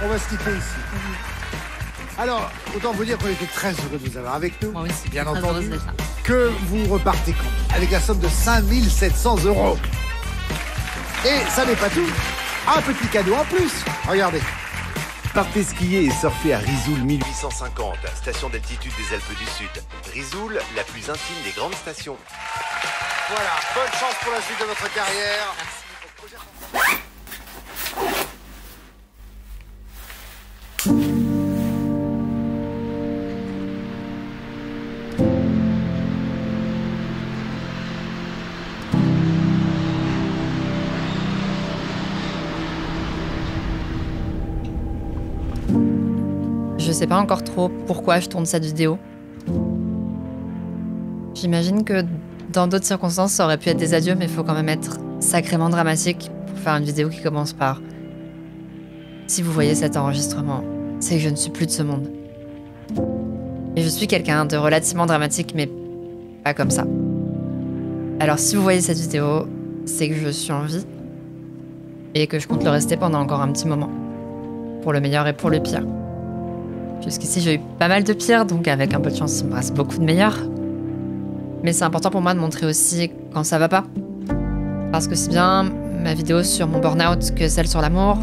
On va se quitter ici. Alors, autant vous dire qu'on était très heureux de vous avoir avec nous. Moi aussi, bien très entendu. heureuse d'être là. Que vous repartez quand avec la somme de 5 700 €. Et ça n'est pas tout. Un petit cadeau en plus. Regardez. Partez skier et surfer à Risoul 1850, station d'altitude des Alpes du Sud. Risoul, la plus intime des grandes stations. Voilà, bonne chance pour la suite de votre carrière. Je sais pas encore trop pourquoi je tourne cette vidéo. J'imagine que dans d'autres circonstances, ça aurait pu être des adieux, mais il faut quand même être sacrément dramatique pour faire une vidéo qui commence par « Si vous voyez cet enregistrement, c'est que je ne suis plus de ce monde. » Et je suis quelqu'un de relativement dramatique, mais pas comme ça. Alors si vous voyez cette vidéo, c'est que je suis en vie et que je compte le rester pendant encore un petit moment. Pour le meilleur et pour le pire. Jusqu'ici, j'ai eu pas mal de pires, donc avec un peu de chance, il me reste beaucoup de meilleurs. Mais c'est important pour moi de montrer aussi quand ça va pas. Parce que si bien ma vidéo sur mon burn-out que celle sur l'amour,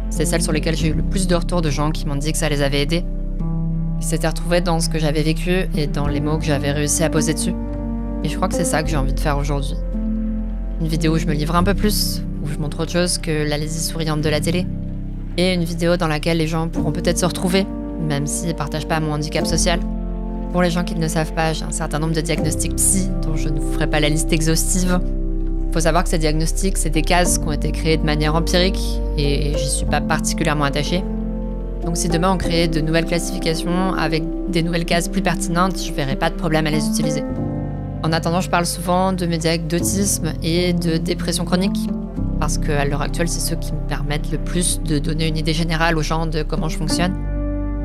c'est celle sur lesquelles j'ai eu le plus de retours de gens qui m'ont dit que ça les avait aidés. Ils s'étaient retrouvés dans ce que j'avais vécu et dans les mots que j'avais réussi à poser dessus. Et je crois que c'est ça que j'ai envie de faire aujourd'hui. Une vidéo où je me livre un peu plus, où je montre autre chose que la lésine souriante de la télé. Et une vidéo dans laquelle les gens pourront peut-être se retrouver, même s'ils ne partagent pas mon handicap social. Pour les gens qui ne le savent pas, j'ai un certain nombre de diagnostics psy, dont je ne vous ferai pas la liste exhaustive. Il faut savoir que ces diagnostics, c'est des cases qui ont été créées de manière empirique, et j'y suis pas particulièrement attachée. Donc si demain on créait de nouvelles classifications avec des nouvelles cases plus pertinentes, je verrais pas de problème à les utiliser. En attendant, je parle souvent de mes diagnostics d'autisme et de dépression chronique, parce qu'à l'heure actuelle, c'est ceux qui me permettent le plus de donner une idée générale aux gens de comment je fonctionne.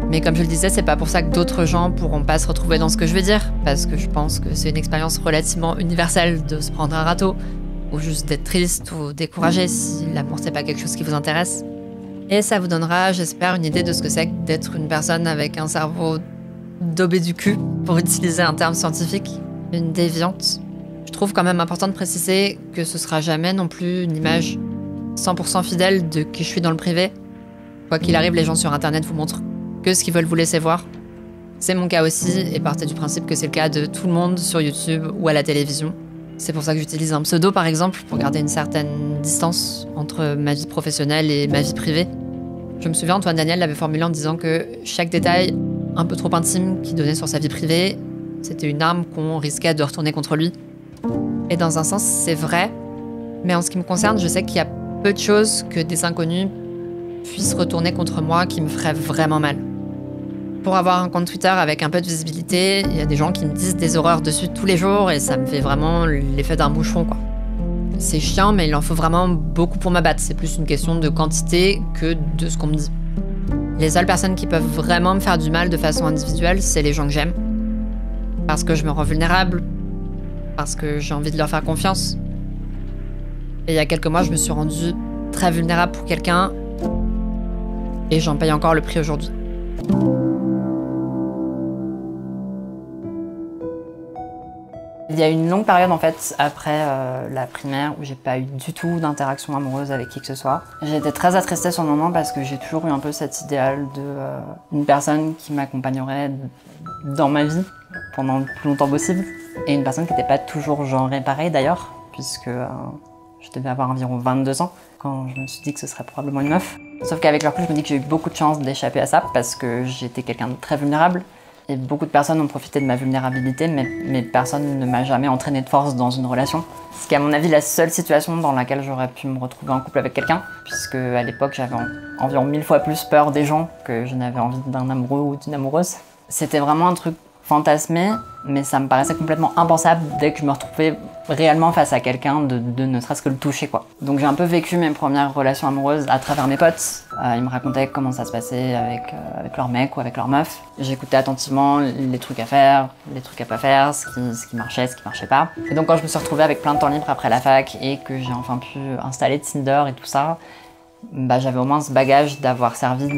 Mais comme je le disais, c'est pas pour ça que d'autres gens pourront pas se retrouver dans ce que je veux dire, parce que je pense que c'est une expérience relativement universelle de se prendre un râteau, ou juste d'être triste ou découragé si l'amour c'est pas quelque chose qui vous intéresse. Et ça vous donnera, j'espère, une idée de ce que c'est que d'être une personne avec un cerveau daubé du cul, pour utiliser un terme scientifique, une déviante. Je trouve quand même important de préciser que ce sera jamais non plus une image 100% fidèle de qui je suis dans le privé. Quoi qu'il arrive, les gens sur internet vous montrent que ce qu'ils veulent vous laisser voir. C'est mon cas aussi, et partez du principe que c'est le cas de tout le monde sur YouTube ou à la télévision. C'est pour ça que j'utilise un pseudo par exemple, pour garder une certaine distance entre ma vie professionnelle et ma vie privée. Je me souviens, Antoine Daniel l'avait formulé en disant que chaque détail un peu trop intime qu'il donnait sur sa vie privée, c'était une arme qu'on risquait de retourner contre lui. Et dans un sens, c'est vrai, mais en ce qui me concerne, je sais qu'il y a peu de choses que des inconnus puissent retourner contre moi qui me feraient vraiment mal. Pour avoir un compte Twitter avec un peu de visibilité, il y a des gens qui me disent des horreurs dessus tous les jours et ça me fait vraiment l'effet d'un moucheron, quoi. C'est chiant, mais il en faut vraiment beaucoup pour m'abattre. C'est plus une question de quantité que de ce qu'on me dit. Les seules personnes qui peuvent vraiment me faire du mal de façon individuelle, c'est les gens que j'aime. Parce que je me rends vulnérable, parce que j'ai envie de leur faire confiance. Et il y a quelques mois, je me suis rendue très vulnérable pour quelqu'un et j'en paye encore le prix aujourd'hui. Il y a une longue période en fait après la primaire où j'ai pas eu du tout d'interaction amoureuse avec qui que ce soit. J'ai été très attristée sur le moment parce que j'ai toujours eu un peu cet idéal de une personne qui m'accompagnerait dans ma vie pendant le plus longtemps possible. Et une personne qui n'était pas toujours genrée pareil d'ailleurs, puisque je devais avoir environ 22 ans quand je me suis dit que ce serait probablement une meuf. Sauf qu'avec le recul, je me dis que j'ai eu beaucoup de chance d'échapper à ça parce que j'étais quelqu'un de très vulnérable. Et beaucoup de personnes ont profité de ma vulnérabilité, mais personne ne m'a jamais entraîné de force dans une relation. Ce qui est à mon avis la seule situation dans laquelle j'aurais pu me retrouver en couple avec quelqu'un, puisque à l'époque j'avais environ 1000 fois plus peur des gens que je n'avais envie d'un amoureux ou d'une amoureuse. C'était vraiment un truc fantasmé, mais ça me paraissait complètement impensable dès que je me retrouvais réellement face à quelqu'un de ne serait-ce que le toucher, quoi. Donc j'ai un peu vécu mes premières relations amoureuses à travers mes potes. Ils me racontaient comment ça se passait avec leur mec ou avec leur meuf. J'écoutais attentivement les trucs à faire, les trucs à pas faire, ce qui marchait, ce qui marchait pas. Et donc quand je me suis retrouvée avec plein de temps libre après la fac et que j'ai enfin pu installer Tinder et tout ça, j'avais au moins ce bagage d'avoir servi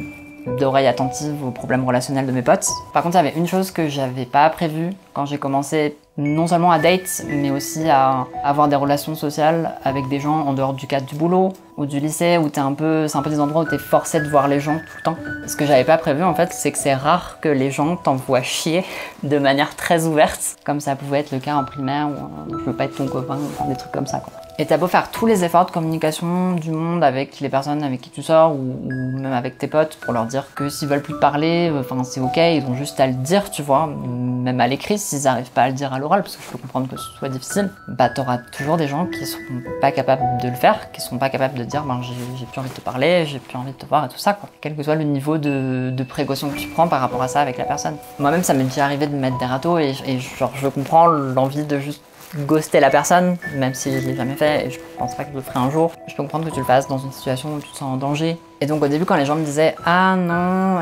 d'oreille attentive aux problèmes relationnels de mes potes. Par contre, il y avait une chose que j'avais pas prévue quand j'ai commencé non seulement à date, mais aussi à avoir des relations sociales avec des gens en dehors du cadre du boulot ou du lycée, où c'est un peu des endroits où t'es forcé de voir les gens tout le temps. Ce que j'avais pas prévu en fait, c'est que c'est rare que les gens t'envoient chier de manière très ouverte, comme ça pouvait être le cas en primaire, où je veux pas être ton copain, des trucs comme ça quoi. Et t'as beau faire tous les efforts de communication du monde avec les personnes avec qui tu sors ou même avec tes potes pour leur dire que s'ils veulent plus te parler, c'est ok, ils ont juste à le dire, tu vois. Même à l'écrit, s'ils n'arrivent pas à le dire à l'oral, parce que je peux comprendre que ce soit difficile, t'auras toujours des gens qui seront pas capables de le faire, qui seront pas capables de dire j'ai plus envie de te parler, j'ai plus envie de te voir et tout ça quoi. Quel que soit le niveau de précaution que tu prends par rapport à ça avec la personne. Moi-même, ça m'est déjà arrivé de me mettre des râteaux et genre je comprends l'envie de juste ghoster la personne, même si je l'ai jamais fait et je pense pas que je le ferai un jour. Je peux comprendre que tu le fasses dans une situation où tu te sens en danger. Et donc au début quand les gens me disaient « Ah non,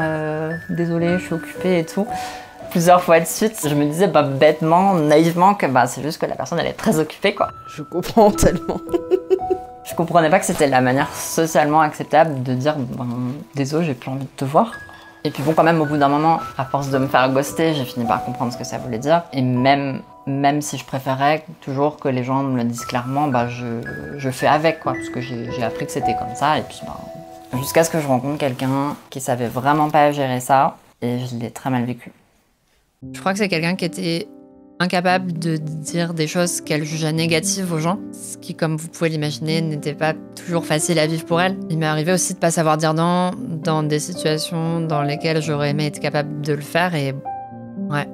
désolé, je suis occupée et tout », plusieurs fois de suite, je me disais bêtement, naïvement que c'est juste que la personne elle est très occupée quoi. Je comprends tellement. Je comprenais pas que c'était la manière socialement acceptable de dire « Désolé, j'ai plus envie de te voir ». Et puis bon, quand même, au bout d'un moment, à force de me faire ghoster, j'ai fini par comprendre ce que ça voulait dire. Et même si je préférais toujours que les gens me le disent clairement, je fais avec, quoi. Parce que j'ai appris que c'était comme ça. Et puis, jusqu'à ce que je rencontre quelqu'un qui savait vraiment pas gérer ça. Et je l'ai très mal vécu. Je crois que c'est quelqu'un qui était incapable de dire des choses qu'elle jugeait négatives aux gens, ce qui, comme vous pouvez l'imaginer, n'était pas toujours facile à vivre pour elle. Il m'est arrivé aussi de pas savoir dire non dans des situations dans lesquelles j'aurais aimé être capable de le faire et ouais.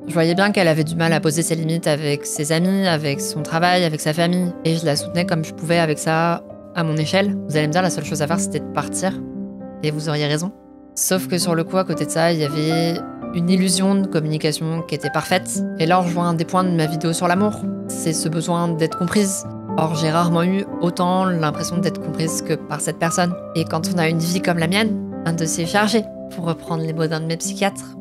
Je voyais bien qu'elle avait du mal à poser ses limites avec ses amis, avec son travail, avec sa famille et je la soutenais comme je pouvais avec ça à mon échelle. Vous allez me dire la seule chose à faire c'était de partir et vous auriez raison. Sauf que sur le coup, à côté de ça, il y avait une illusion de communication qui était parfaite. Et là, on rejoint un des points de ma vidéo sur l'amour. C'est ce besoin d'être comprise. Or, j'ai rarement eu autant l'impression d'être comprise que par cette personne. Et quand on a une vie comme la mienne, un dossier chargé, pour reprendre les mots d'un de mes psychiatres,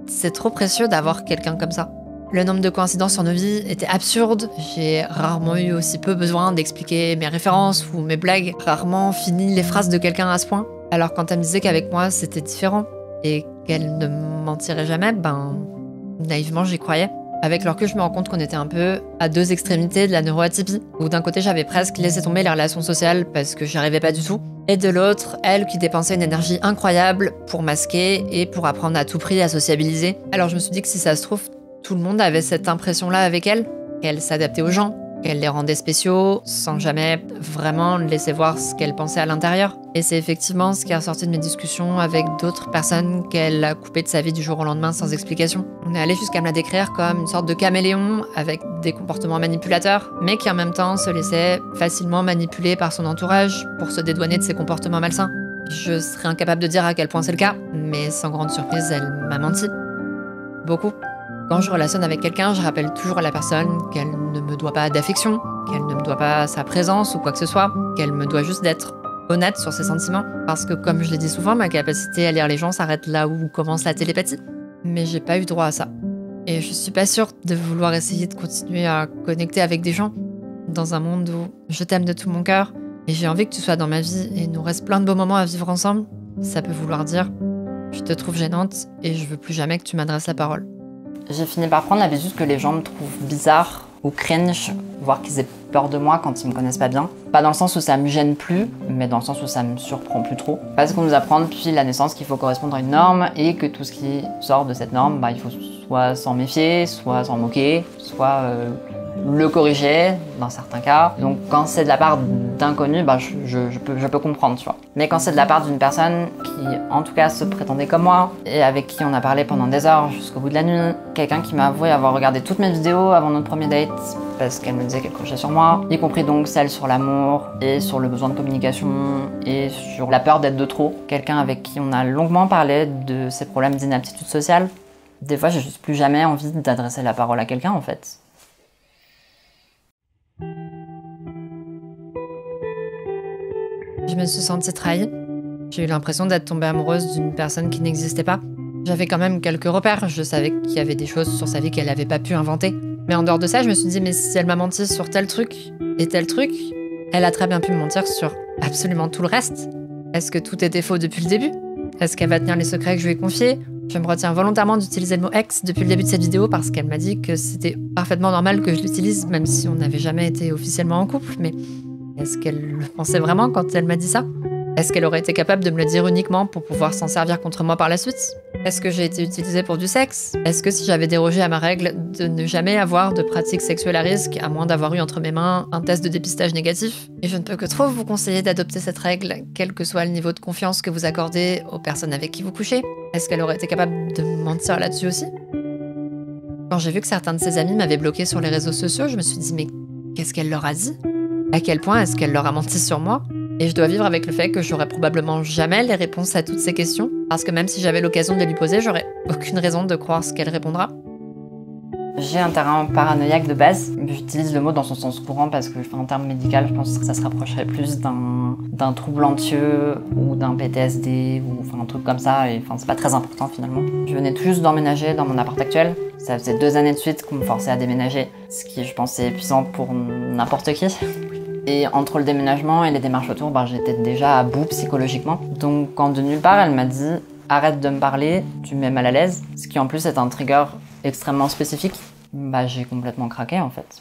c'est trop précieux d'avoir quelqu'un comme ça. Le nombre de coïncidences sur nos vies était absurde. J'ai rarement eu aussi peu besoin d'expliquer mes références ou mes blagues. Rarement fini les phrases de quelqu'un à ce point. Alors quand elle me disait qu'avec moi, c'était différent et qu'elle ne mentirait jamais, naïvement, j'y croyais. Avec le recul, je me rends compte qu'on était un peu à deux extrémités de la neuroatypie, où d'un côté, j'avais presque laissé tomber les relations sociales parce que j'y arrivais pas du tout, et de l'autre, elle qui dépensait une énergie incroyable pour masquer et pour apprendre à tout prix à sociabiliser. Alors je me suis dit que si ça se trouve, tout le monde avait cette impression-là avec elle, qu'elle s'adaptait aux gens, qu'elle les rendait spéciaux sans jamais vraiment laisser voir ce qu'elle pensait à l'intérieur. Et c'est effectivement ce qui est ressorti de mes discussions avec d'autres personnes qu'elle a coupées de sa vie du jour au lendemain sans explication. On est allé jusqu'à me la décrire comme une sorte de caméléon avec des comportements manipulateurs, mais qui en même temps se laissait facilement manipuler par son entourage pour se dédouaner de ses comportements malsains. Je serais incapable de dire à quel point c'est le cas, mais sans grande surprise, elle m'a menti. Beaucoup. Quand je relationne avec quelqu'un, je rappelle toujours à la personne qu'elle ne me doit pas d'affection, qu'elle ne me doit pas sa présence ou quoi que ce soit, qu'elle me doit juste d'être honnête sur ses sentiments. Parce que comme je l'ai dit souvent, ma capacité à lire les gens s'arrête là où commence la télépathie. Mais j'ai pas eu droit à ça. Et je suis pas sûre de vouloir essayer de continuer à connecter avec des gens dans un monde où je t'aime de tout mon cœur et j'ai envie que tu sois dans ma vie et il nous reste plein de beaux moments à vivre ensemble. Ça peut vouloir dire je te trouve gênante et je veux plus jamais que tu m'adresses la parole. J'ai fini par prendre l'habitude que les gens me trouvent bizarre ou cringe, voire qu'ils aient peur de moi quand ils me connaissent pas bien. Pas dans le sens où ça me gêne plus, mais dans le sens où ça me surprend plus trop. Parce qu'on nous apprend depuis la naissance qu'il faut correspondre à une norme et que tout ce qui sort de cette norme, il faut soit s'en méfier, soit s'en moquer, soit le corriger dans certains cas. Donc quand c'est de la part d'inconnus, je peux comprendre, tu vois. Mais quand c'est de la part d'une personne qui, en tout cas, se prétendait comme moi et avec qui on a parlé pendant des heures jusqu'au bout de la nuit, quelqu'un qui m'a avoué avoir regardé toutes mes vidéos avant notre premier date parce qu'elle me disait qu'elle crochait sur moi, y compris donc celle sur l'amour et sur le besoin de communication et sur la peur d'être de trop. Quelqu'un avec qui on a longuement parlé de ses problèmes d'inaptitude sociale. Des fois, j'ai juste plus jamais envie d'adresser la parole à quelqu'un, en fait. Je me suis sentie trahie. J'ai eu l'impression d'être tombée amoureuse d'une personne qui n'existait pas. J'avais quand même quelques repères. Je savais qu'il y avait des choses sur sa vie qu'elle n'avait pas pu inventer. Mais en dehors de ça, je me suis dit, mais si elle m'a menti sur tel truc et tel truc, Elle a très bien pu me mentir sur absolument tout le reste. Est-ce que tout était faux depuis le début? Est-ce qu'elle va tenir les secrets que je lui ai confiés? Je me retiens volontairement d'utiliser le mot ex depuis le début de cette vidéo parce qu'elle m'a dit que c'était parfaitement normal que je l'utilise, même si on n'avait jamais été officiellement en couple. Mais est-ce qu'elle le pensait vraiment quand elle m'a dit ça? Est-ce qu'elle aurait été capable de me le dire uniquement pour pouvoir s'en servir contre moi par la suite? Est-ce que j'ai été utilisée pour du sexe? Est-ce que si j'avais dérogé à ma règle de ne jamais avoir de pratique sexuelle à risque, à moins d'avoir eu entre mes mains un test de dépistage négatif? Et je ne peux que trop vous conseiller d'adopter cette règle, quel que soit le niveau de confiance que vous accordez aux personnes avec qui vous couchez. Est-ce qu'elle aurait été capable de me mentir là-dessus aussi? Quand j'ai vu que certains de ses amis m'avaient bloqué sur les réseaux sociaux, je me suis dit mais qu'est-ce qu'elle leur a dit? À quel point est-ce qu'elle leur a menti sur moi? Et je dois vivre avec le fait que j'aurai probablement jamais les réponses à toutes ces questions, parce que même si j'avais l'occasion de les lui poser, j'aurais aucune raison de croire ce qu'elle répondra. J'ai un terrain paranoïaque de base. J'utilise le mot dans son sens courant parce que, en termes médicaux, je pense que ça se rapprocherait plus d'un trouble anxieux ou d'un PTSD ou un truc comme ça. Et c'est pas très important finalement. Je venais tout juste d'emménager dans mon appart actuel. Ça faisait 2 années de suite qu'on me forçait à déménager, ce qui, je pense, est épuisant pour n'importe qui. Et entre le déménagement et les démarches autour, j'étais déjà à bout psychologiquement. Donc quand de nulle part, elle m'a dit « Arrête de me parler, tu me mets mal à l'aise », ce qui en plus est un trigger extrêmement spécifique. J'ai complètement craqué en fait.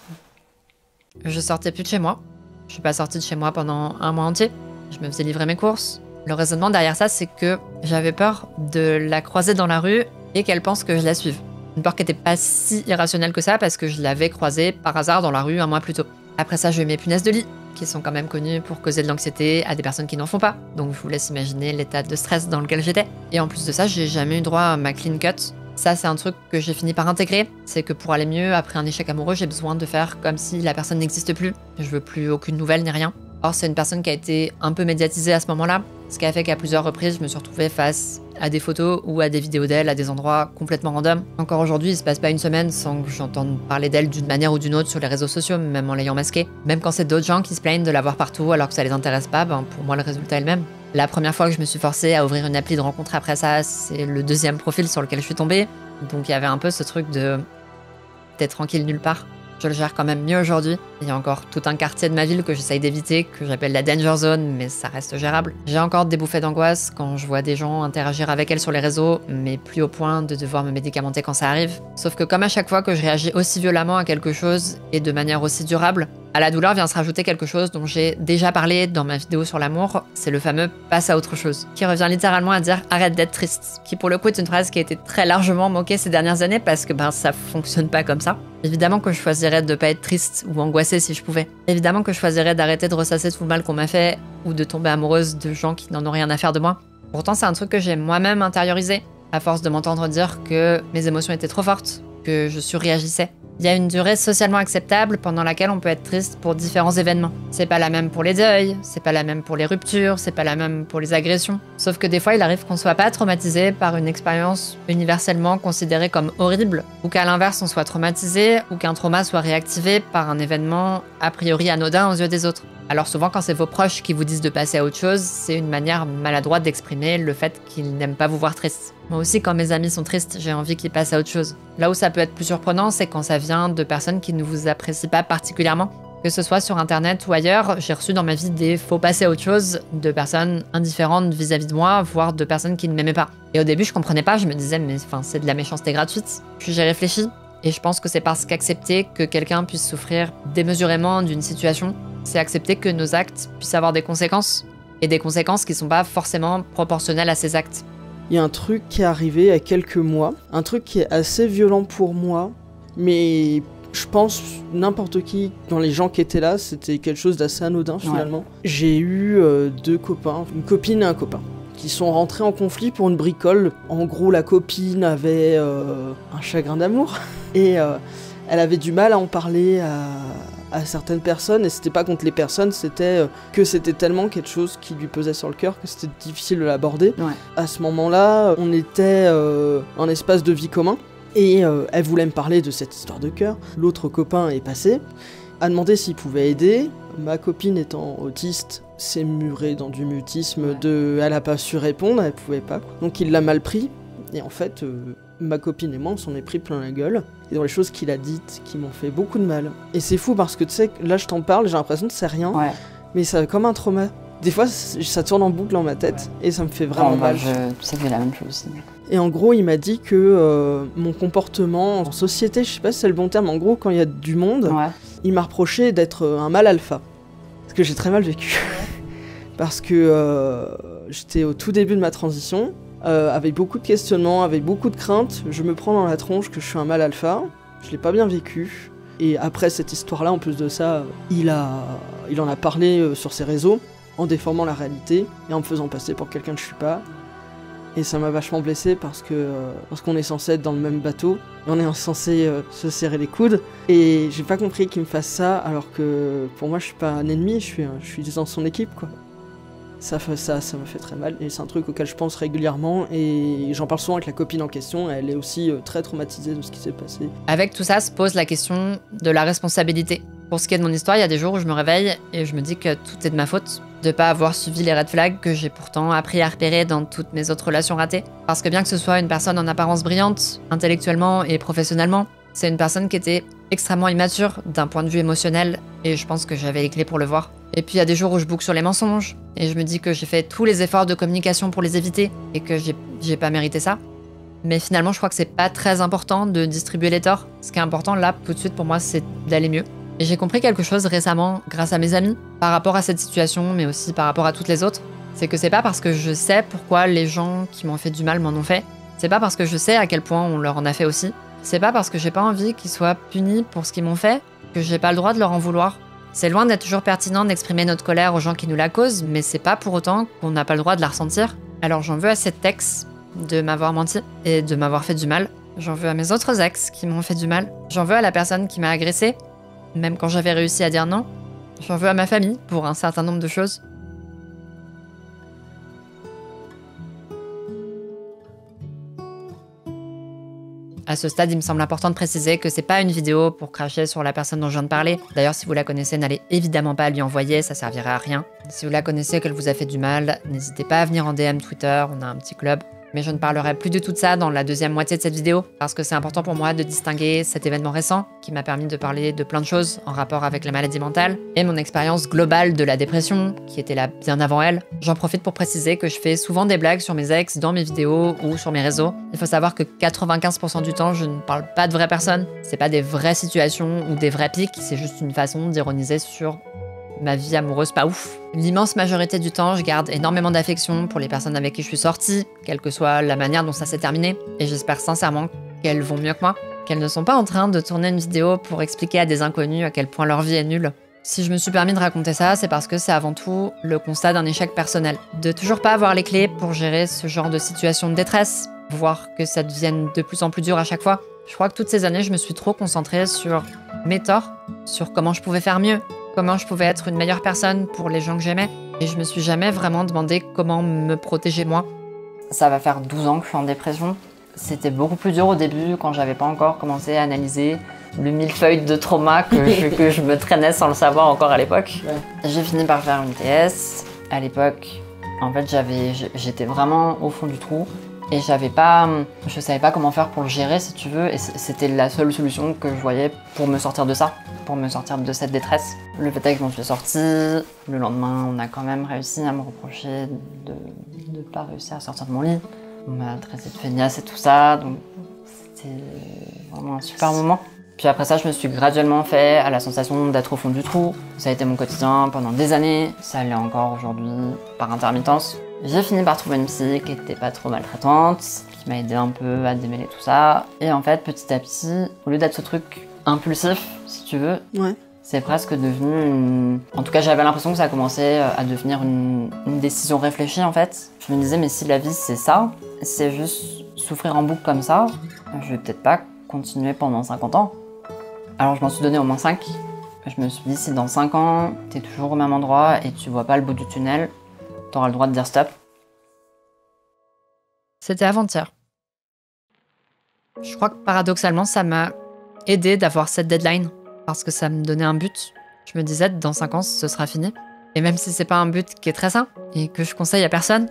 Je sortais plus de chez moi. Je suis pas sortie de chez moi pendant 1 mois entier. Je me faisais livrer mes courses. Le raisonnement derrière ça, c'est que j'avais peur de la croiser dans la rue et qu'elle pense que je la suive. Une peur qui était pas si irrationnelle que ça parce que je l'avais croisée par hasard dans la rue 1 mois plus tôt. Après ça, j'ai eu mes punaises de lit, qui sont quand même connues pour causer de l'anxiété à des personnes qui n'en font pas. Donc je vous laisse imaginer l'état de stress dans lequel j'étais. Et en plus de ça, j'ai jamais eu droit à ma clean cut. Ça, c'est un truc que j'ai fini par intégrer. C'est que pour aller mieux, après un échec amoureux, j'ai besoin de faire comme si la personne n'existe plus. Je veux plus aucune nouvelle ni rien. Or, c'est une personne qui a été un peu médiatisée à ce moment-là, ce qui a fait qu'à plusieurs reprises, je me suis retrouvée face à des photos ou à des vidéos d'elle à des endroits complètement random. Encore aujourd'hui, il se passe pas une semaine sans que j'entende parler d'elle d'une manière ou d'une autre sur les réseaux sociaux, même en l'ayant masquée. Même quand c'est d'autres gens qui se plaignent de la voir partout alors que ça les intéresse pas, pour moi le résultat est le même. La première fois que je me suis forcée à ouvrir une appli de rencontre après ça, c'est le 2e profil sur lequel je suis tombée. Donc il y avait un peu ce truc de t'es tranquille nulle part. Je le gère quand même mieux aujourd'hui. Il y a encore tout un quartier de ma ville que j'essaye d'éviter, que j'appelle la danger zone, mais ça reste gérable. J'ai encore des bouffées d'angoisse quand je vois des gens interagir avec elle sur les réseaux, mais plus au point de devoir me médicamenter quand ça arrive. Sauf que comme à chaque fois que je réagis aussi violemment à quelque chose et de manière aussi durable, à la douleur vient se rajouter quelque chose dont j'ai déjà parlé dans ma vidéo sur l'amour, c'est le fameux « passe à autre chose », qui revient littéralement à dire « arrête d'être triste », qui pour le coup est une phrase qui a été très largement moquée ces dernières années parce que ça fonctionne pas comme ça. Évidemment que je choisirais de pas être triste ou angoissée si je pouvais. Évidemment que je choisirais d'arrêter de ressasser tout le mal qu'on m'a fait ou de tomber amoureuse de gens qui n'en ont rien à faire de moi. Pourtant c'est un truc que j'ai moi-même intériorisé, à force de m'entendre dire que mes émotions étaient trop fortes, que je surréagissais. Il y a une durée socialement acceptable pendant laquelle on peut être triste pour différents événements. C'est pas la même pour les deuils, c'est pas la même pour les ruptures, c'est pas la même pour les agressions. Sauf que des fois, il arrive qu'on soit pas traumatisé par une expérience universellement considérée comme horrible, ou qu'à l'inverse, on soit traumatisé, ou qu'un trauma soit réactivé par un événement a priori anodin aux yeux des autres. Alors souvent, quand c'est vos proches qui vous disent de passer à autre chose, c'est une manière maladroite d'exprimer le fait qu'ils n'aiment pas vous voir triste. Moi aussi, quand mes amis sont tristes, j'ai envie qu'ils passent à autre chose. Là où ça peut être plus surprenant, c'est quand ça vient de personnes qui ne vous apprécient pas particulièrement. Que ce soit sur internet ou ailleurs, j'ai reçu dans ma vie des faux passer à autre chose de personnes indifférentes vis-à-vis de moi, voire de personnes qui ne m'aimaient pas. Et au début, je comprenais pas, je me disais, mais c'est de la méchanceté gratuite. Puis j'ai réfléchi, et je pense que c'est parce qu'accepter que quelqu'un puisse souffrir démesurément d'une situation, c'est accepter que nos actes puissent avoir des conséquences, et des conséquences qui sont pas forcément proportionnelles à ces actes. Il y a un truc qui est arrivé il y a quelques mois, un truc qui est assez violent pour moi, mais je pense n'importe qui, dans les gens qui étaient là, c'était quelque chose d'assez anodin finalement. Ouais. J'ai eu 2 copains, une copine et un copain, qui sont rentrés en conflit pour une bricole. En gros, la copine avait un chagrin d'amour, et elle avait du mal à en parler à certaines personnes, et c'était pas contre les personnes, c'était que c'était tellement quelque chose qui lui pesait sur le cœur que c'était difficile de l'aborder. Ouais. À ce moment-là, on était en espace de vie commun, et elle voulait me parler de cette histoire de cœur. L'autre copain est passé, a demandé s'il pouvait aider. Ma copine étant autiste, s'est murée dans du mutisme elle a pas su répondre, elle pouvait pas. Donc il l'a mal pris, et en fait, ma copine et moi, on s'en est pris plein la gueule. Et dans les choses qu'il a dites qui m'ont fait beaucoup de mal. Et c'est fou parce que tu sais, là je t'en parle, j'ai l'impression que c'est rien. Ouais. mais ça comme un trauma. Des fois, ça tourne en boucle dans ma tête et ça me fait vraiment mal. Ça fait la même chose aussi. Et en gros, il m'a dit que mon comportement en société, je sais pas si c'est le bon terme, en gros, quand il y a du monde, il m'a reproché d'être un mâle alpha. Ce que j'ai très mal vécu. Parce que j'étais au tout début de ma transition, avec beaucoup de questionnements, avec beaucoup de craintes. Je me prends dans la tronche que je suis un mâle alpha. Je l'ai pas bien vécu. Et après cette histoire-là, en plus de ça, il en a parlé sur ses réseaux, en déformant la réalité et en me faisant passer pour quelqu'un que je suis pas. Et ça m'a vachement blessé parce qu'on est censé être dans le même bateau et on est censé se serrer les coudes. Et j'ai pas compris qu'il me fasse ça alors que pour moi je suis pas un ennemi, je suis dans son équipe quoi. Ça me fait très mal et c'est un truc auquel je pense régulièrement et j'en parle souvent avec la copine en question, elle est aussi très traumatisée de ce qui s'est passé. Avec tout ça se pose la question de la responsabilité. Pour ce qui est de mon histoire, il y a des jours où je me réveille et je me dis que tout est de ma faute, de pas avoir suivi les red flags que j'ai pourtant appris à repérer dans toutes mes autres relations ratées. Parce que bien que ce soit une personne en apparence brillante, intellectuellement et professionnellement, c'est une personne qui était extrêmement immature d'un point de vue émotionnel et je pense que j'avais les clés pour le voir. Et puis il y a des jours où je boucle sur les mensonges et je me dis que j'ai fait tous les efforts de communication pour les éviter et que j'ai pas mérité ça. Mais finalement, je crois que c'est pas très important de distribuer les torts. Ce qui est important là, tout de suite pour moi, c'est d'aller mieux. Et j'ai compris quelque chose récemment grâce à mes amis par rapport à cette situation, mais aussi par rapport à toutes les autres. C'est que c'est pas parce que je sais pourquoi les gens qui m'ont fait du mal m'en ont fait. C'est pas parce que je sais à quel point on leur en a fait aussi. C'est pas parce que j'ai pas envie qu'ils soient punis pour ce qu'ils m'ont fait que j'ai pas le droit de leur en vouloir. C'est loin d'être toujours pertinent d'exprimer notre colère aux gens qui nous la causent, mais c'est pas pour autant qu'on n'a pas le droit de la ressentir. Alors j'en veux à cet ex de m'avoir menti et de m'avoir fait du mal. J'en veux à mes autres ex qui m'ont fait du mal. J'en veux à la personne qui m'a agressée, même quand j'avais réussi à dire non. J'en veux à ma famille pour un certain nombre de choses. À ce stade, il me semble important de préciser que c'est pas une vidéo pour cracher sur la personne dont je viens de parler. D'ailleurs, si vous la connaissez, n'allez évidemment pas lui envoyer, ça servira à rien. Si vous la connaissez, qu'elle vous a fait du mal, n'hésitez pas à venir en DM Twitter, on a un petit club. Mais je ne parlerai plus du tout de ça dans la deuxième moitié de cette vidéo, parce que c'est important pour moi de distinguer cet événement récent, qui m'a permis de parler de plein de choses en rapport avec la maladie mentale, et mon expérience globale de la dépression, qui était là bien avant elle. J'en profite pour préciser que je fais souvent des blagues sur mes ex dans mes vidéos ou sur mes réseaux. Il faut savoir que 95% du temps, je ne parle pas de vraies personnes. C'est pas des vraies situations ou des vrais pics, c'est juste une façon d'ironiser sur ma vie amoureuse pas ouf. L'immense majorité du temps, je garde énormément d'affection pour les personnes avec qui je suis sortie, quelle que soit la manière dont ça s'est terminé, et j'espère sincèrement qu'elles vont mieux que moi, qu'elles ne sont pas en train de tourner une vidéo pour expliquer à des inconnus à quel point leur vie est nulle. Si je me suis permis de raconter ça, c'est parce que c'est avant tout le constat d'un échec personnel. De toujours pas avoir les clés pour gérer ce genre de situation de détresse, voire que ça devienne de plus en plus dur à chaque fois. Je crois que toutes ces années, je me suis trop concentrée sur mes torts, sur comment je pouvais faire mieux, comment je pouvais être une meilleure personne pour les gens que j'aimais. Et je me suis jamais vraiment demandé comment me protéger moi. Ça va faire 12 ans que je suis en dépression. C'était beaucoup plus dur au début quand j'avais pas encore commencé à analyser le millefeuille de trauma que je me traînais sans le savoir encore à l'époque. Ouais. J'ai fini par faire une TS. À l'époque, en fait, j'étais vraiment au fond du trou. Et je savais pas comment faire pour le gérer, si tu veux, et c'était la seule solution que je voyais pour me sortir de ça, pour me sortir de cette détresse. Le fait est que je m'en suis sortie, le lendemain, on a quand même réussi à me reprocher de ne pas réussir à sortir de mon lit. On m'a traité de feignasse et tout ça, donc c'était vraiment un super moment. Puis après ça, je me suis graduellement fait à la sensation d'être au fond du trou. Ça a été mon quotidien pendant des années, ça l'est encore aujourd'hui par intermittence. J'ai fini par trouver une psy qui était pas trop maltraitante, qui m'a aidé un peu à démêler tout ça. Et en fait, petit à petit, au lieu d'être ce truc impulsif, si tu veux, ouais. C'est presque devenu une... En tout cas, j'avais l'impression que ça commençait à devenir une décision réfléchie, en fait. Je me disais, mais si la vie, c'est ça, c'est juste souffrir en boucle comme ça, je vais peut-être pas continuer pendant 50 ans. Alors, je m'en suis donné au moins 5. Je me suis dit, si dans 5 ans, t'es toujours au même endroit et tu vois pas le bout du tunnel, t'auras le droit de dire stop. C'était avant-hier. Je crois que paradoxalement, ça m'a aidé d'avoir cette deadline. Parce que ça me donnait un but. Je me disais, dans 5 ans, ce sera fini. Et même si c'est pas un but qui est très sain, et que je conseille à personne,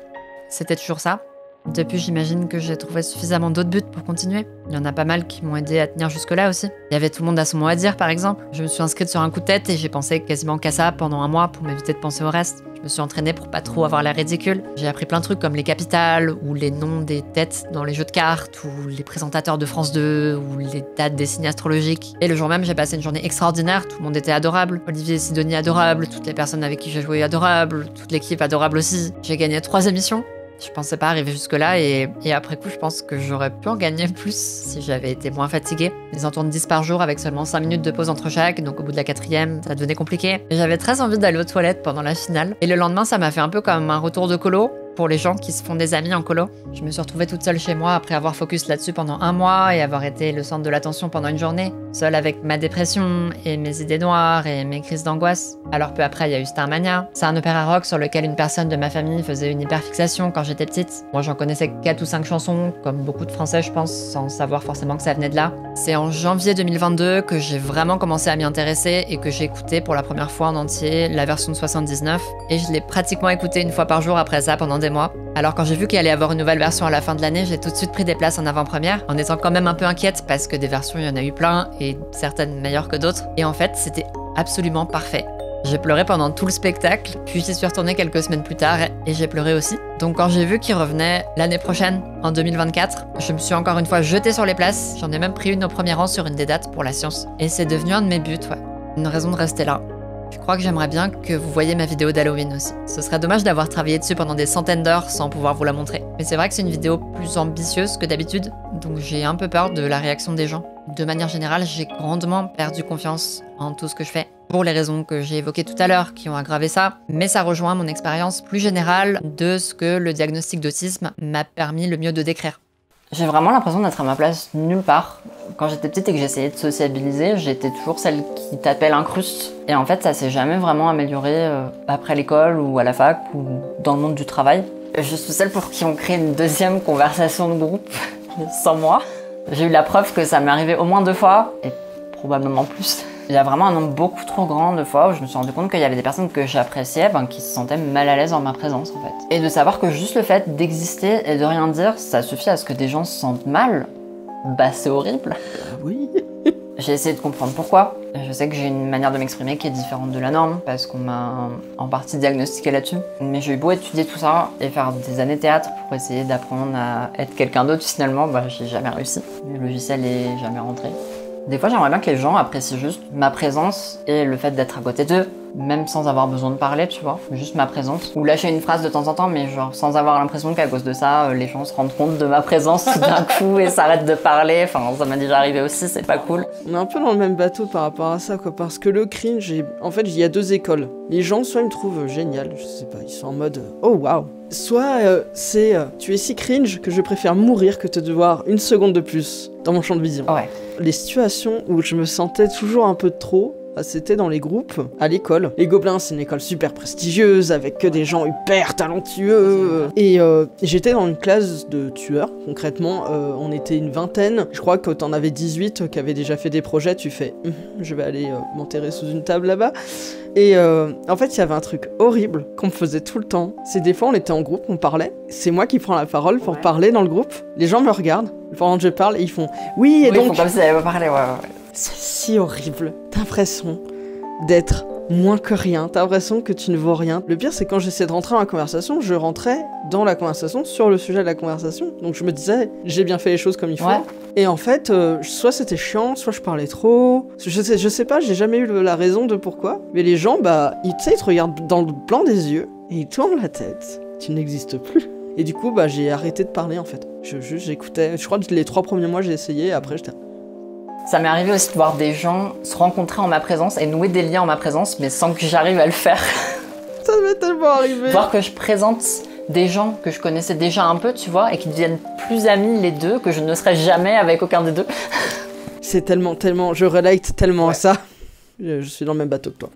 c'était toujours ça. Depuis, j'imagine que j'ai trouvé suffisamment d'autres buts pour continuer. Il y en a pas mal qui m'ont aidé à tenir jusque-là aussi. Il y avait Tout le monde a son mot à dire, par exemple. Je me suis inscrite sur un coup de tête et j'ai pensé quasiment qu'à ça pendant un mois pour m'éviter de penser au reste. Je me suis entraînée pour pas trop avoir l'air ridicule. J'ai appris plein de trucs comme les capitales, ou les noms des têtes dans les jeux de cartes, ou les présentateurs de France 2, ou les dates des signes astrologiques. Et le jour même, j'ai passé une journée extraordinaire. Tout le monde était adorable. Olivier et Sidonie adorables, toutes les personnes avec qui j'ai joué adorables, toute l'équipe adorable aussi. J'ai gagné 3 émissions. Je pensais pas arriver jusque-là et après coup, je pense que j'aurais pu en gagner plus si j'avais été moins fatiguée. Ils en tournent 10 par jour avec seulement 5 minutes de pause entre chaque, donc au bout de la 4e, ça devenait compliqué. J'avais très envie d'aller aux toilettes pendant la finale. Et le lendemain, ça m'a fait un peu comme un retour de colo. Pour les gens qui se font des amis en colo. Je me suis retrouvée toute seule chez moi après avoir focus là-dessus pendant 1 mois et avoir été le centre de l'attention pendant une journée, seule avec ma dépression et mes idées noires et mes crises d'angoisse. Alors peu après, il y a eu Starmania. C'est un opéra rock sur lequel une personne de ma famille faisait une hyperfixation quand j'étais petite. Moi, j'en connaissais 4 ou 5 chansons, comme beaucoup de Français, je pense, sans savoir forcément que ça venait de là. C'est en janvier 2022 que j'ai vraiment commencé à m'y intéresser et que j'ai écouté pour la première fois en entier la version de 79. Et je l'ai pratiquement écoutée 1 fois par jour après ça pendant des mois. Alors quand j'ai vu qu'il allait y avoir une nouvelle version à la fin de l'année, j'ai tout de suite pris des places en avant-première, en étant quand même un peu inquiète parce que des versions, il y en a eu plein, et certaines meilleures que d'autres. Et en fait, c'était absolument parfait. J'ai pleuré pendant tout le spectacle, puis j'y suis retournée quelques semaines plus tard, et j'ai pleuré aussi. Donc quand j'ai vu qu'il revenait l'année prochaine, en 2024, je me suis encore une fois jetée sur les places. J'en ai même pris une au premier rang sur une des dates pour la science. Et c'est devenu un de mes buts, ouais. Une raison de rester là. Je crois que j'aimerais bien que vous voyiez ma vidéo d'Halloween aussi. Ce serait dommage d'avoir travaillé dessus pendant des centaines d'heures sans pouvoir vous la montrer. Mais c'est vrai que c'est une vidéo plus ambitieuse que d'habitude, donc j'ai un peu peur de la réaction des gens. De manière générale, j'ai grandement perdu confiance en tout ce que je fais. Pour les raisons que j'ai évoquées tout à l'heure, qui ont aggravé ça, mais ça rejoint mon expérience plus générale de ce que le diagnostic d'autisme m'a permis le mieux de décrire. J'ai vraiment l'impression d'être à ma place nulle part. Quand j'étais petite et que j'essayais de sociabiliser, j'étais toujours celle qui tapait l'incruste. Et en fait, ça s'est jamais vraiment amélioré après l'école ou à la fac ou dans le monde du travail. Je suis celle pour qui on crée une 2e conversation de groupe sans moi. J'ai eu la preuve que ça m'est arrivé au moins 2 fois, et probablement plus. Il y a vraiment un nombre beaucoup trop grand de fois où je me suis rendu compte qu'il y avait des personnes que j'appréciais qui se sentaient mal à l'aise en ma présence en fait. Et de savoir que juste le fait d'exister et de rien dire, ça suffit à ce que des gens se sentent mal, bah c'est horrible. Oui. J'ai essayé de comprendre pourquoi. Je sais que j'ai une manière de m'exprimer qui est différente de la norme, parce qu'on m'a en partie diagnostiqué là-dessus. Mais j'ai eu beau étudier tout ça et faire des années de théâtre pour essayer d'apprendre à être quelqu'un d'autre, finalement, j'ai jamais réussi. Le logiciel est jamais rentré. Des fois, j'aimerais bien que les gens apprécient juste ma présence et le fait d'être à côté d'eux, même sans avoir besoin de parler, tu vois, juste ma présence. Ou lâcher une phrase de temps en temps, mais genre sans avoir l'impression qu'à cause de ça, les gens se rendent compte de ma présence tout d'un coup et s'arrêtent de parler. Enfin, ça m'est déjà arrivé aussi, c'est pas cool. On est un peu dans le même bateau par rapport à ça, quoi, parce que le cringe, en fait, il y a 2 écoles. Les gens, soit ils me trouvent génial, je sais pas, ils sont en mode oh waouh. Soit tu es si cringe que je préfère mourir que te devoir 1 seconde de plus dans mon champ de vision. Ouais. Les situations où je me sentais toujours un peu de trop, c'était dans les groupes, à l'école. Les Gobelins, c'est une école super prestigieuse, avec que des gens hyper talentueux. Et j'étais dans une classe de tueurs, concrètement, on était une vingtaine. Je crois que t'en avais 18 qui avaient déjà fait des projets, tu fais je vais aller m'enterrer sous une table là-bas. Et en fait, il y avait un truc horrible qu'on me faisait tout le temps. C'est des fois, on était en groupe, on parlait. C'est moi qui prends la parole pour parler dans le groupe. Les gens me regardent pendant que je parle et ils font oui, et donc... Ils font comme si j'avais pas parlé, ouais. C'est si horrible. T'as l'impression d'être moins que rien. T'as l'impression que tu ne vaux rien. Le pire, c'est quand j'essayais de rentrer dans la conversation, je rentrais dans la conversation sur le sujet de la conversation. Donc je me disais, j'ai bien fait les choses comme il faut. Ouais. Et en fait, soit c'était chiant, soit je parlais trop. Je sais pas, j'ai jamais eu la raison de pourquoi. Mais les gens, ils te regardent dans le blanc des yeux et ils tournent la tête. Tu n'existes plus. Et du coup, j'ai arrêté de parler en fait. J'écoutais. Je crois que les 3 premiers mois, j'ai essayé et après, j'étais... Ça m'est arrivé aussi de voir des gens se rencontrer en ma présence et nouer des liens en ma présence, mais sans que j'arrive à le faire. Ça m'est tellement arrivé. Voir que je présente des gens que je connaissais déjà un peu, tu vois, et qui deviennent plus amis les deux, que je ne serais jamais avec aucun des deux. C'est tellement, je relate tellement à ça. Je suis dans le même bateau que toi.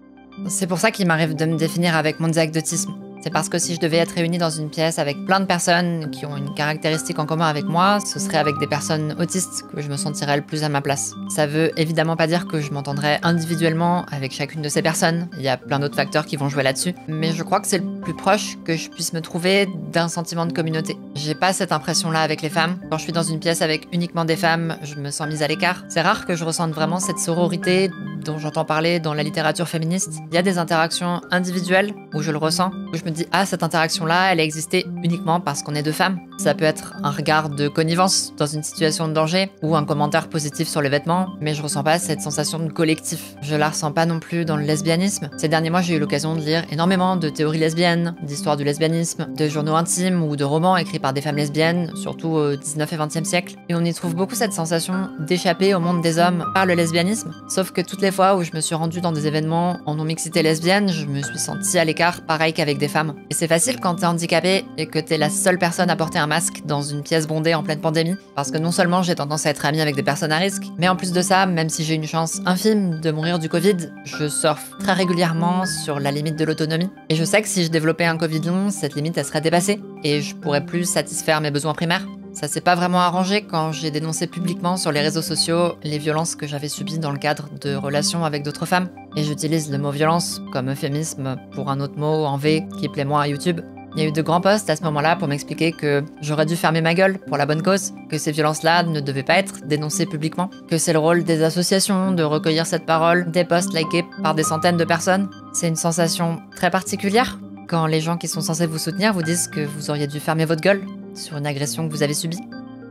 C'est pour ça qu'il m'arrive de me définir avec mon diagnostic d'autisme. C'est parce que si je devais être réunie dans une pièce avec plein de personnes qui ont une caractéristique en commun avec moi, ce serait avec des personnes autistes que je me sentirais le plus à ma place. Ça veut évidemment pas dire que je m'entendrais individuellement avec chacune de ces personnes. Il y a plein d'autres facteurs qui vont jouer là-dessus. Mais je crois que c'est le plus proche que je puisse me trouver d'un sentiment de communauté. J'ai pas cette impression-là avec les femmes. Quand je suis dans une pièce avec uniquement des femmes, je me sens mise à l'écart. C'est rare que je ressente vraiment cette sororité dont j'entends parler dans la littérature féministe. Il y a des interactions individuelles où je le ressens, où je me dis « Ah, cette interaction-là, elle a existé uniquement parce qu'on est deux femmes ». Ça peut être un regard de connivence dans une situation de danger ou un commentaire positif sur le vêtement, mais je ressens pas cette sensation de collectif. Je la ressens pas non plus dans le lesbianisme. Ces derniers mois, j'ai eu l'occasion de lire énormément de théories lesbiennes, d'histoires du lesbianisme, de journaux intimes ou de romans écrits par des femmes lesbiennes, surtout au 19 et 20e siècle. Et on y trouve beaucoup cette sensation d'échapper au monde des hommes par le lesbianisme. Sauf que toutes les fois où je me suis rendue dans des événements en non-mixité lesbienne, je me suis sentie à l'écart, pareil qu'avec des femmes. Et c'est facile quand t'es handicapé et que t'es la seule personne à porter un masque dans une pièce bondée en pleine pandémie, parce que non seulement j'ai tendance à être amie avec des personnes à risque, mais en plus de ça, même si j'ai une chance infime de mourir du Covid, je surfe très régulièrement sur la limite de l'autonomie. Et je sais que si je développais un Covid long, cette limite elle serait dépassée, et je pourrais plus satisfaire mes besoins primaires. Ça s'est pas vraiment arrangé quand j'ai dénoncé publiquement sur les réseaux sociaux les violences que j'avais subies dans le cadre de relations avec d'autres femmes. Et j'utilise le mot violence comme euphémisme pour un autre mot en V qui plaît moins à YouTube. Il y a eu de grands posts à ce moment-là pour m'expliquer que j'aurais dû fermer ma gueule pour la bonne cause, que ces violences-là ne devaient pas être dénoncées publiquement, que c'est le rôle des associations de recueillir cette parole, des posts likés par des centaines de personnes. C'est une sensation très particulière quand les gens qui sont censés vous soutenir vous disent que vous auriez dû fermer votre gueule sur une agression que vous avez subie.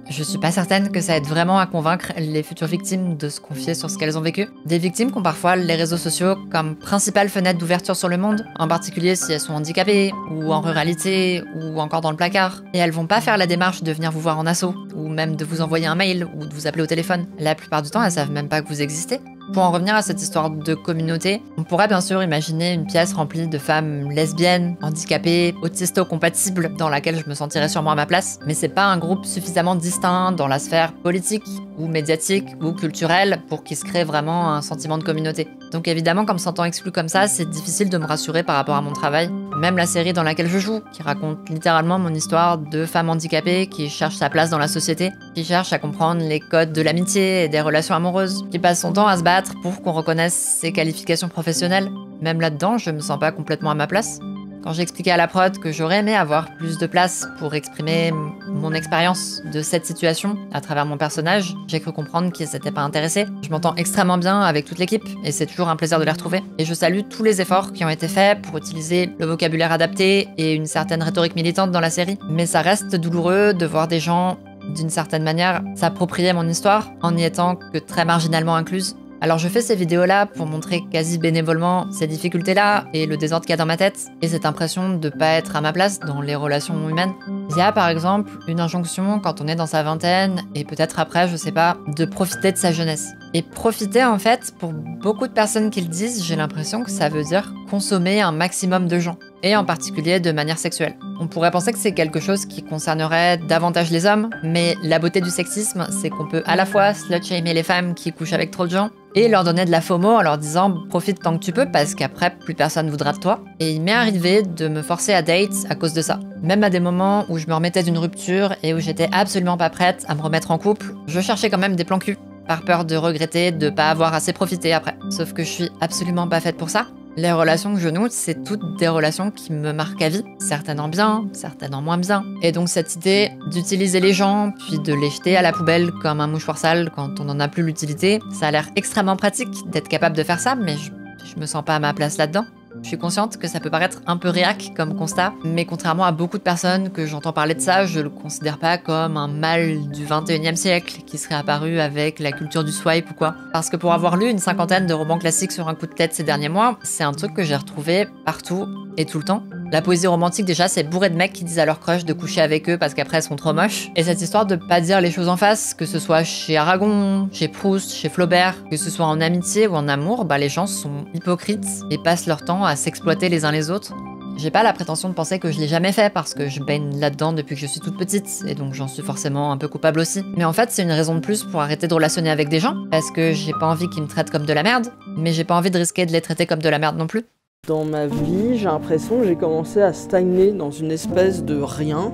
Je suis pas certaine que ça aide vraiment à convaincre les futures victimes de se confier sur ce qu'elles ont vécu. Des victimes qui ont parfois les réseaux sociaux comme principale fenêtre d'ouverture sur le monde, en particulier si elles sont handicapées, ou en ruralité, ou encore dans le placard. Et elles vont pas faire la démarche de venir vous voir en asso, ou même de vous envoyer un mail, ou de vous appeler au téléphone. La plupart du temps, elles savent même pas que vous existez. Pour en revenir à cette histoire de communauté, on pourrait bien sûr imaginer une pièce remplie de femmes lesbiennes, handicapées, autisto-compatibles, dans laquelle je me sentirais sûrement à ma place, mais c'est pas un groupe suffisamment distinct dans la sphère politique, ou médiatique, ou culturelle, pour qu'il se crée vraiment un sentiment de communauté. Donc évidemment, comme s'entend exclu comme ça, c'est difficile de me rassurer par rapport à mon travail. Même la série dans laquelle je joue, qui raconte littéralement mon histoire de femme handicapée qui cherche sa place dans la société, qui cherche à comprendre les codes de l'amitié et des relations amoureuses, qui passe son temps à se battre pour qu'on reconnaisse ses qualifications professionnelles. Même là-dedans, je me sens pas complètement à ma place. Quand j'ai expliqué à la prod que j'aurais aimé avoir plus de place pour exprimer mon expérience de cette situation à travers mon personnage, j'ai cru comprendre qu'ils s'étaient pas intéressés. Je m'entends extrêmement bien avec toute l'équipe et c'est toujours un plaisir de les retrouver. Et je salue tous les efforts qui ont été faits pour utiliser le vocabulaire adapté et une certaine rhétorique militante dans la série. Mais ça reste douloureux de voir des gens, d'une certaine manière, s'approprier mon histoire en n'y étant que très marginalement incluse. Alors je fais ces vidéos-là pour montrer quasi bénévolement ces difficultés-là et le désordre qu'il y a dans ma tête et cette impression de pas être à ma place dans les relations humaines. Il y a par exemple une injonction quand on est dans sa vingtaine et peut-être après, je sais pas, de profiter de sa jeunesse. Et profiter en fait, pour beaucoup de personnes qui le disent, j'ai l'impression que ça veut dire consommer un maximum de gens. Et en particulier de manière sexuelle. On pourrait penser que c'est quelque chose qui concernerait davantage les hommes, mais la beauté du sexisme, c'est qu'on peut à la fois slut-shamer les femmes qui couchent avec trop de gens, et leur donner de la FOMO en leur disant « profite tant que tu peux parce qu'après, plus personne voudra de toi ». Et il m'est arrivé de me forcer à date à cause de ça. Même à des moments où je me remettais d'une rupture et où j'étais absolument pas prête à me remettre en couple, je cherchais quand même des plans cul, par peur de regretter de pas avoir assez profité après. Sauf que je suis absolument pas faite pour ça. Les relations que je noue, c'est toutes des relations qui me marquent à vie, certaines en bien, certaines en moins bien. Et donc cette idée d'utiliser les gens, puis de les jeter à la poubelle comme un mouchoir sale quand on n'en a plus l'utilité, ça a l'air extrêmement pratique d'être capable de faire ça, mais je me sens pas à ma place là-dedans. Je suis consciente que ça peut paraître un peu réac comme constat, mais contrairement à beaucoup de personnes que j'entends parler de ça, je le considère pas comme un mal du 21e siècle qui serait apparu avec la culture du swipe ou quoi. Parce que pour avoir lu une cinquantaine de romans classiques sur un coup de tête ces derniers mois, c'est un truc que j'ai retrouvé partout et tout le temps. La poésie romantique déjà, c'est bourré de mecs qui disent à leur crush de coucher avec eux parce qu'après elles sont trop moches. Et cette histoire de pas dire les choses en face, que ce soit chez Aragon, chez Proust, chez Flaubert, que ce soit en amitié ou en amour, les gens sont hypocrites et passent leur temps à s'exploiter les uns les autres. J'ai pas la prétention de penser que je l'ai jamais fait parce que je baigne là-dedans depuis que je suis toute petite et donc j'en suis forcément un peu coupable aussi. Mais en fait, c'est une raison de plus pour arrêter de relationner avec des gens parce que j'ai pas envie qu'ils me traitent comme de la merde, mais j'ai pas envie de risquer de les traiter comme de la merde non plus. Dans ma vie, j'ai l'impression que j'ai commencé à stagner dans une espèce de rien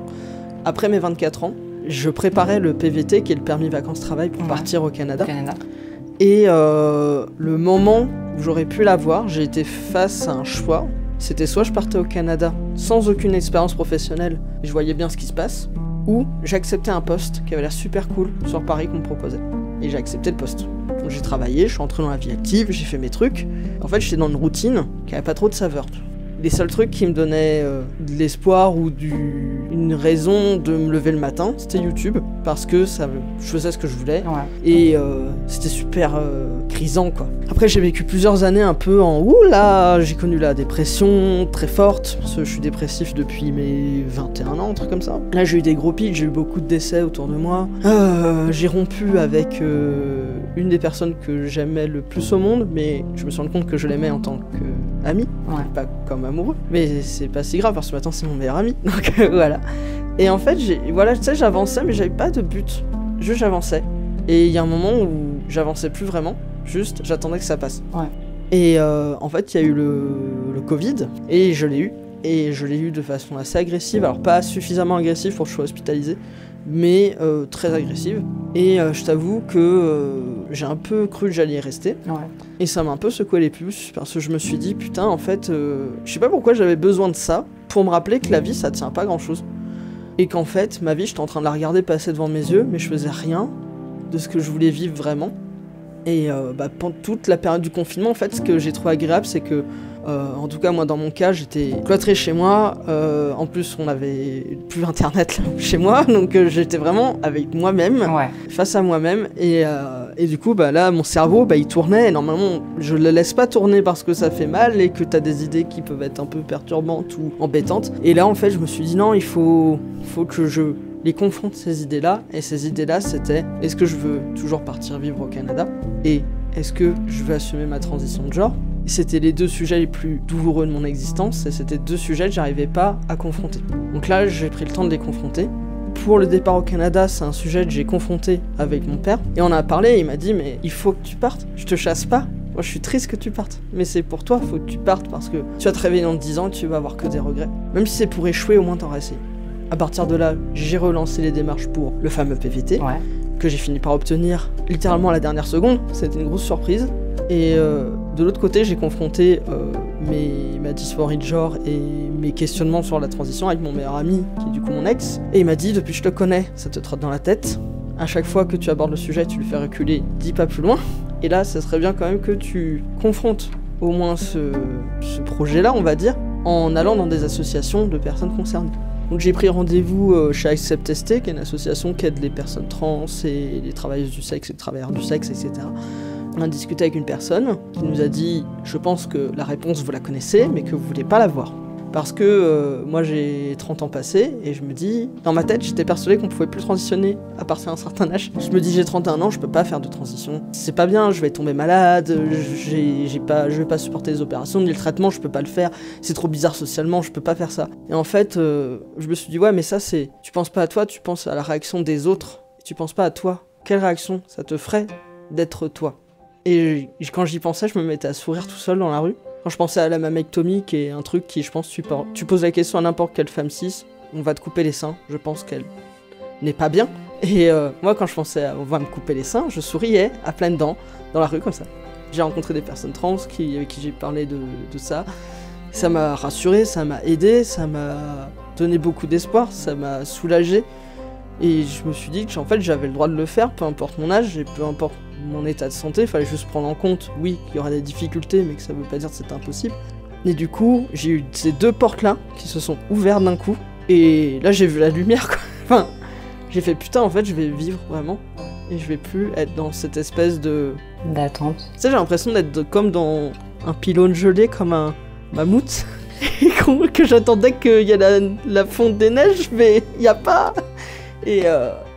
après mes 24 ans. Je préparais le PVT, qui est le permis vacances-travail, pour partir au Canada. Et le moment où j'aurais pu l'avoir, j'ai été face à un choix. C'était soit je partais au Canada sans aucune expérience professionnelle, et je voyais bien ce qui se passe, où j'acceptais un poste qui avait l'air super cool sur Paris qu'on me proposait. Et j'ai accepté le poste. Donc j'ai travaillé, je suis entré dans la vie active, j'ai fait mes trucs. En fait, j'étais dans une routine qui avait pas trop de saveur. Les seuls trucs qui me donnaient de l'espoir ou une raison de me lever le matin, c'était YouTube, parce que je faisais ce que je voulais, et c'était super grisant, quoi. Après, j'ai vécu plusieurs années un peu en oula, j'ai connu la dépression très forte, parce que je suis dépressif depuis mes 21 ans, un truc comme ça. Là, j'ai eu des gros pics, j'ai eu beaucoup de décès autour de moi. J'ai rompu avec une des personnes que j'aimais le plus au monde, mais je me suis rendu compte que je l'aimais en tant qu'ami, pas comme amoureux, mais c'est pas si grave parce que maintenant c'est mon meilleur ami, donc voilà. Et en fait, j'avançais, mais j'avais pas de but, juste j'avançais. Et il y a un moment où j'avançais plus vraiment, juste j'attendais que ça passe. Et en fait, il y a eu le Covid, et je l'ai eu. Et je l'ai eu de façon assez agressive, alors pas suffisamment agressive pour que je sois hospitalisé, mais très agressive. Et je t'avoue que j'ai un peu cru que j'allais y rester. Et ça m'a un peu secoué les puces, parce que je me suis dit, putain, en fait, je sais pas pourquoi j'avais besoin de ça, pour me rappeler que la vie, ça tient pas grand-chose. Et qu'en fait, ma vie, j'étais en train de la regarder passer devant mes yeux, mais je faisais rien de ce que je voulais vivre vraiment. Et pendant toute la période du confinement, en fait, ce que j'ai trouvé agréable, c'est que en tout cas, moi, dans mon cas, j'étais cloîtré chez moi. En plus, on avait plus internet là, chez moi, donc j'étais vraiment avec moi-même, face à moi-même. Et du coup, là, mon cerveau, il tournait. Et normalement, je le laisse pas tourner parce que ça fait mal et que t'as des idées qui peuvent être un peu perturbantes ou embêtantes. Et là, en fait, je me suis dit non, il faut que je les confronte, ces idées-là. Et ces idées-là, c'était est-ce que je veux toujours partir vivre au Canada? Et est-ce que je veux assumer ma transition de genre? C'était les deux sujets les plus douloureux de mon existence, et c'était deux sujets que j'arrivais pas à confronter. Donc là, j'ai pris le temps de les confronter. Pour le départ au Canada, c'est un sujet que j'ai confronté avec mon père, et on a parlé, et il m'a dit « mais il faut que tu partes, je te chasse pas, moi je suis triste que tu partes, mais c'est pour toi, faut que tu partes, parce que tu vas te réveiller dans 10 ans, tu vas avoir que des regrets. Même si c'est pour échouer, au moins t'auras essayé. » À partir de là, j'ai relancé les démarches pour le fameux PVT, que j'ai fini par obtenir littéralement à la dernière seconde, c'était une grosse surprise. Et de l'autre côté, j'ai confronté ma dysphorie de genre et mes questionnements sur la transition avec mon meilleur ami, qui est du coup mon ex. Et il m'a dit, depuis que je te connais, ça te trotte dans la tête. À chaque fois que tu abordes le sujet, tu le fais reculer 10 pas plus loin. Et là, ça serait bien quand même que tu confrontes au moins ce projet-là, on va dire, en allant dans des associations de personnes concernées. Donc j'ai pris rendez-vous chez Accept ST, qui est une association qui aide les personnes trans et les travailleuses du sexe et les travailleurs du sexe, etc. On a discuté avec une personne qui nous a dit « Je pense que la réponse, vous la connaissez, mais que vous voulez pas la voir. » Parce que moi, j'ai 30 ans passés, et je me dis... Dans ma tête, j'étais persuadé qu'on pouvait plus transitionner à partir d'un certain âge. Je me dis, j'ai 31 ans, je peux pas faire de transition. C'est pas bien, je vais tomber malade, je vais pas supporter les opérations, ni le traitement, je peux pas le faire. C'est trop bizarre socialement, je peux pas faire ça. Et en fait, je me suis dit, ouais, mais ça, c'est... Tu penses pas à toi, tu penses à la réaction des autres. Tu penses pas à toi. Quelle réaction ça te ferait d'être toi? Et quand j'y pensais, je me mettais à sourire tout seul dans la rue. Quand je pensais à la mammectomie, qui est un truc qui, je pense, tu poses la question à n'importe quelle femme cis, on va te couper les seins, je pense qu'elle n'est pas bien. Et moi, quand je pensais à on va me couper les seins, je souriais à pleines dents dans la rue comme ça. J'ai rencontré des personnes trans avec qui j'ai parlé de ça. Ça m'a rassuré, ça m'a aidé, ça m'a donné beaucoup d'espoir, ça m'a soulagé. Et je me suis dit que en fait, j'avais le droit de le faire, peu importe mon âge et peu importe mon état de santé. Il fallait juste prendre en compte, oui, qu'il y aurait des difficultés, mais que ça veut pas dire que c'est impossible. Et du coup, j'ai eu ces deux portes-là qui se sont ouvertes d'un coup. Et là, j'ai vu la lumière, quoi. Enfin, j'ai fait putain, en fait, je vais vivre vraiment. Et je vais plus être dans cette espèce de... d'attente. Tu sais, j'ai l'impression d'être comme dans un pylône gelé, comme un mammouth. Et que j'attendais qu'il y ait la fonte des neiges, mais il n'y a pas... Et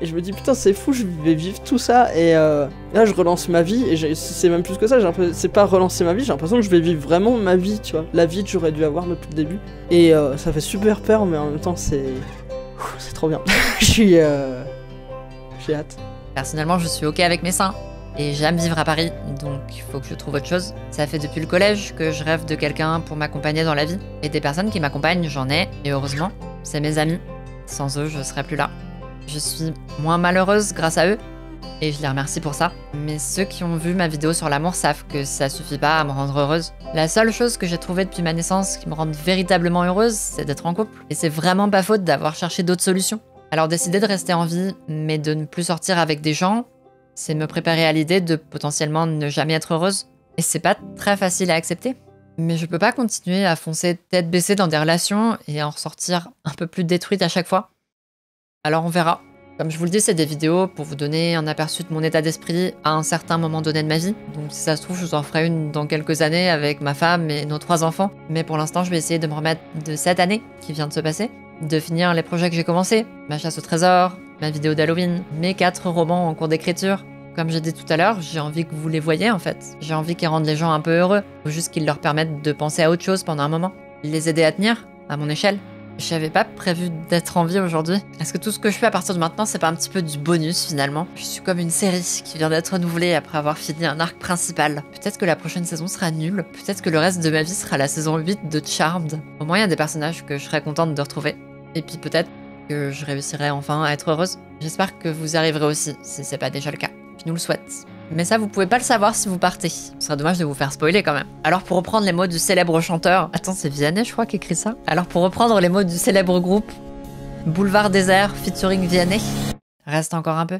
je me dis putain c'est fou, je vais vivre tout ça. Et là je relance ma vie, et c'est même plus que ça, c'est pas relancer ma vie, j'ai l'impression que je vais vivre vraiment ma vie, tu vois. La vie que j'aurais dû avoir depuis le début. Et ça fait super peur, mais en même temps c'est trop bien. J'ai hâte. Personnellement je suis ok avec mes seins. Et j'aime vivre à Paris, donc il faut que je trouve autre chose. Ça fait depuis le collège que je rêve de quelqu'un pour m'accompagner dans la vie. Et des personnes qui m'accompagnent, j'en ai, et heureusement, c'est mes amis. Sans eux, je serais plus là. Je suis moins malheureuse grâce à eux, et je les remercie pour ça. Mais ceux qui ont vu ma vidéo sur l'amour savent que ça suffit pas à me rendre heureuse. La seule chose que j'ai trouvée depuis ma naissance qui me rend véritablement heureuse, c'est d'être en couple. Et c'est vraiment pas faute d'avoir cherché d'autres solutions. Alors décider de rester en vie, mais de ne plus sortir avec des gens, c'est me préparer à l'idée de potentiellement ne jamais être heureuse. Et c'est pas très facile à accepter. Mais je peux pas continuer à foncer tête baissée dans des relations et en ressortir un peu plus détruite à chaque fois. Alors on verra. Comme je vous le dis, c'est des vidéos pour vous donner un aperçu de mon état d'esprit à un certain moment donné de ma vie. Donc si ça se trouve, je vous en ferai une dans quelques années avec ma femme et nos 3 enfants. Mais pour l'instant, je vais essayer de me remettre de cette année qui vient de se passer, de finir les projets que j'ai commencés, ma chasse au trésor, ma vidéo d'Halloween, mes 4 romans en cours d'écriture. Comme j'ai dit tout à l'heure, j'ai envie que vous les voyiez en fait. J'ai envie qu'ils rendent les gens un peu heureux, ou juste qu'ils leur permettent de penser à autre chose pendant un moment. Les aider à tenir, à mon échelle. J'avais pas prévu d'être en vie aujourd'hui. Est-ce que tout ce que je fais à partir de maintenant, c'est pas un petit peu du bonus finalement? Je suis comme une série qui vient d'être renouvelée après avoir fini un arc principal. Peut-être que la prochaine saison sera nulle. Peut-être que le reste de ma vie sera la saison 8 de Charmed. Au moins, il y a des personnages que je serais contente de retrouver. Et puis peut-être que je réussirai enfin à être heureuse. J'espère que vous y arriverez aussi, si c'est pas déjà le cas. Je nous le souhaite. Mais ça, vous pouvez pas le savoir si vous partez. Ce serait dommage de vous faire spoiler quand même. Alors pour reprendre les mots du célèbre chanteur... Attends, c'est Vianney, je crois, qui écrit ça. Alors pour reprendre les mots du célèbre groupe Boulevard Désert featuring Vianney, reste encore un peu.